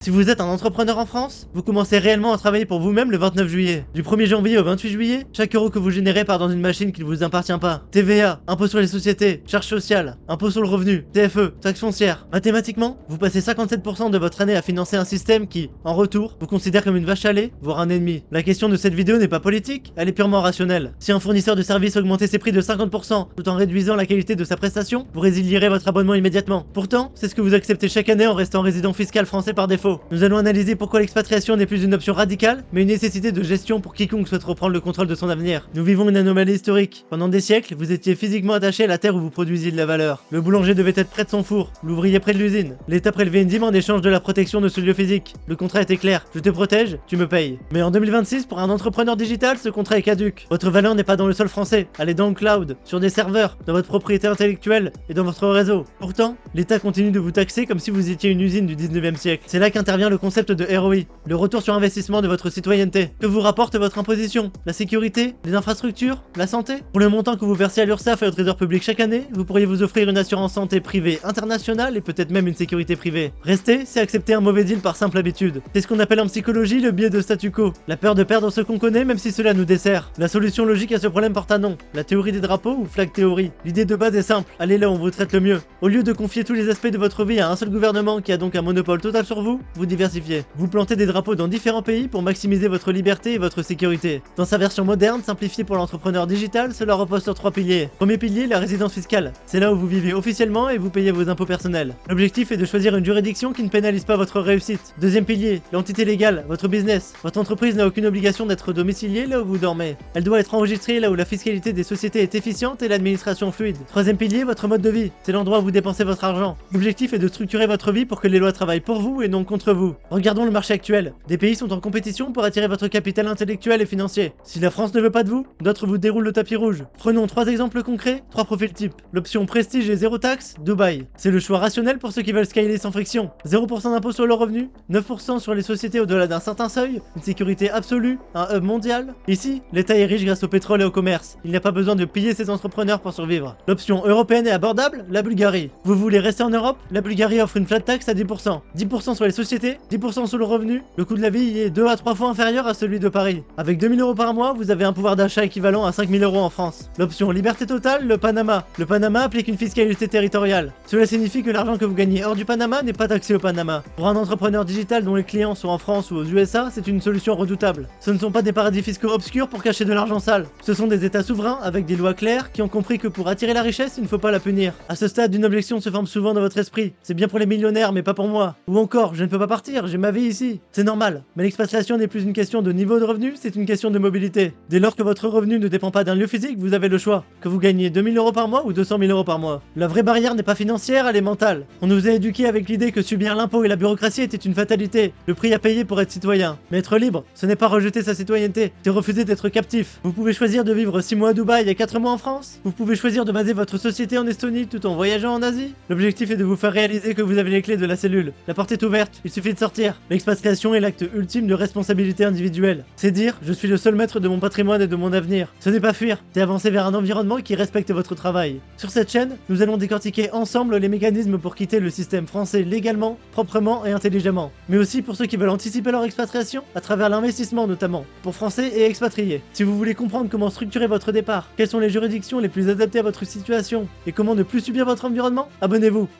Si vous êtes un entrepreneur en France, vous commencez réellement à travailler pour vous-même le 29 juillet. Du 1er janvier au 28 juillet, chaque euro que vous générez part dans une machine qui ne vous appartient pas. TVA, impôt sur les sociétés, charges sociales, impôt sur le revenu, TFE, taxe foncière. Mathématiquement, vous passez 57% de votre année à financer un système qui, en retour, vous considère comme une vache à lait, voire un ennemi. La question de cette vidéo n'est pas politique, elle est purement rationnelle. Si un fournisseur de services augmentait ses prix de 50% tout en réduisant la qualité de sa prestation, vous résilierez votre abonnement immédiatement. Pourtant, c'est ce que vous acceptez chaque année en restant résident fiscal français par défaut. Nous allons analyser pourquoi l'expatriation n'est plus une option radicale, mais une nécessité de gestion pour quiconque souhaite reprendre le contrôle de son avenir. Nous vivons une anomalie historique. Pendant des siècles, vous étiez physiquement attaché à la terre où vous produisiez de la valeur. Le boulanger devait être près de son four, l'ouvrier près de l'usine. L'État prélevait une dîme en échange de la protection de ce lieu physique. Le contrat était clair, je te protège, tu me payes. Mais en 2026, pour un entrepreneur digital, ce contrat est caduc. Votre valeur n'est pas dans le sol français, elle est dans le cloud, sur des serveurs, dans votre propriété intellectuelle et dans votre réseau. Pourtant, l'État continue de vous taxer comme si vous étiez une usine du 19e siècle. C'est là qu'intervient le concept de ROI, le retour sur investissement de votre citoyenneté. Que vous rapporte votre imposition? La sécurité? Les infrastructures? La santé? Pour le montant que vous versez à l'URSSAF et au Trésor public chaque année, vous pourriez vous offrir une assurance santé privée internationale et peut-être même une sécurité privée. Rester, c'est accepter un mauvais deal par simple habitude. C'est ce qu'on appelle en psychologie le biais de statu quo. La peur de perdre ce qu'on connaît même si cela nous dessert. La solution logique à ce problème porte un nom. La théorie des drapeaux ou flag théorie. L'idée de base est simple, allez là où on vous traite le mieux. Au lieu de confier tous les aspects de votre vie à un seul gouvernement qui a donc un monopole total sur vous, vous diversifiez. Vous plantez des drapeaux dans différents pays pour maximiser votre liberté et votre sécurité. Dans sa version moderne, simplifiée pour l'entrepreneur digital, cela repose sur 3 piliers. Premier pilier, la résidence fiscale. C'est là où vous vivez officiellement et vous payez vos impôts personnels. L'objectif est de choisir une juridiction qui ne pénalise pas votre réussite. Deuxième pilier, l'entité légale, votre business. Votre entreprise n'a aucune obligation d'être domiciliée là où vous dormez. Elle doit être enregistrée là où la fiscalité des sociétés est efficiente et l'administration fluide. Troisième pilier, votre mode de vie. C'est l'endroit où vous dépensez votre argent. L'objectif est de structurer votre vie pour que les lois travaillent pour vous et non contre vous. Regardons le marché actuel. Des pays sont en compétition pour attirer votre capital intellectuel et financier. Si la France ne veut pas de vous, d'autres vous déroulent le tapis rouge. Prenons 3 exemples concrets, 3 profils types. L'option prestige et zéro taxe, Dubaï. C'est le choix rationnel pour ceux qui veulent scaler sans friction. 0% d'impôt sur le revenu, 9% sur les sociétés au-delà d'un certain seuil, une sécurité absolue, un hub mondial. Ici, l'État est riche grâce au pétrole et au commerce. Il n'a pas besoin de piller ses entrepreneurs pour survivre. L'option européenne et abordable, la Bulgarie. Vous voulez rester en Europe? La Bulgarie offre une flat tax à 10%. 10% sur les sociétés, 10% sur le revenu. Le coût de la vie y est 2 à 3 fois inférieur à celui de Paris. Avec 2000 € par mois, vous avez un pouvoir d'achat équivalent à 5000 € en France. L'option liberté totale, le Panama. Le Panama applique une fiscalité territoriale. Cela signifie que l'argent que vous gagnez hors du Panama n'est pas taxé au Panama. Pour un entrepreneur digital dont les clients sont en France ou aux USA, c'est une solution redoutable. Ce ne sont pas des paradis fiscaux obscurs pour cacher de l'argent sale. Ce sont des états souverains avec des lois claires qui ont compris que pour attirer la richesse, il ne faut pas la punir. À ce stade, une objection se forme souvent dans votre esprit. C'est bien pour les millionnaires, mais pas pour moi. Ou encore, je ne peux pas partir, j'ai ma vie ici. C'est normal. Mais l'expatriation n'est plus une question de niveau de revenu, c'est une question de mobilité. Dès lors que votre revenu ne dépend pas d'un lieu physique, vous avez le choix. Que vous gagnez 2000 € par mois ou 200 000 € par mois. La vraie barrière n'est pas financière, elle est mentale. On nous a éduqués avec l'idée que subir l'impôt et la bureaucratie était une fatalité, le prix à payer pour être citoyen. Mais être libre, ce n'est pas rejeter sa citoyenneté, c'est refuser d'être captif. Vous pouvez choisir de vivre 6 mois à Dubaï et 4 mois en France. Vous pouvez choisir de baser votre société en Estonie tout en voyageant en Asie. L'objectif est de vous faire réaliser que vous avez les clés de la cellule. La porte est ouverte, il suffit de sortir. L'expatriation est l'acte ultime de responsabilité individuelle. C'est dire, je suis le seul maître de mon patrimoine et de mon avenir. Ce n'est pas fuir, c'est avancer vers un environnement qui respecte votre travail. Sur cette chaîne, nous allons décortiquer ensemble les mécanismes pour quitter le système français légalement, proprement et intelligemment. Mais aussi pour ceux qui veulent anticiper leur expatriation, à travers l'investissement notamment, pour français et expatriés. Si vous voulez comprendre comment structurer votre départ, quelles sont les juridictions les plus adaptées à votre situation, et comment ne plus subir votre environnement, abonnez-vous.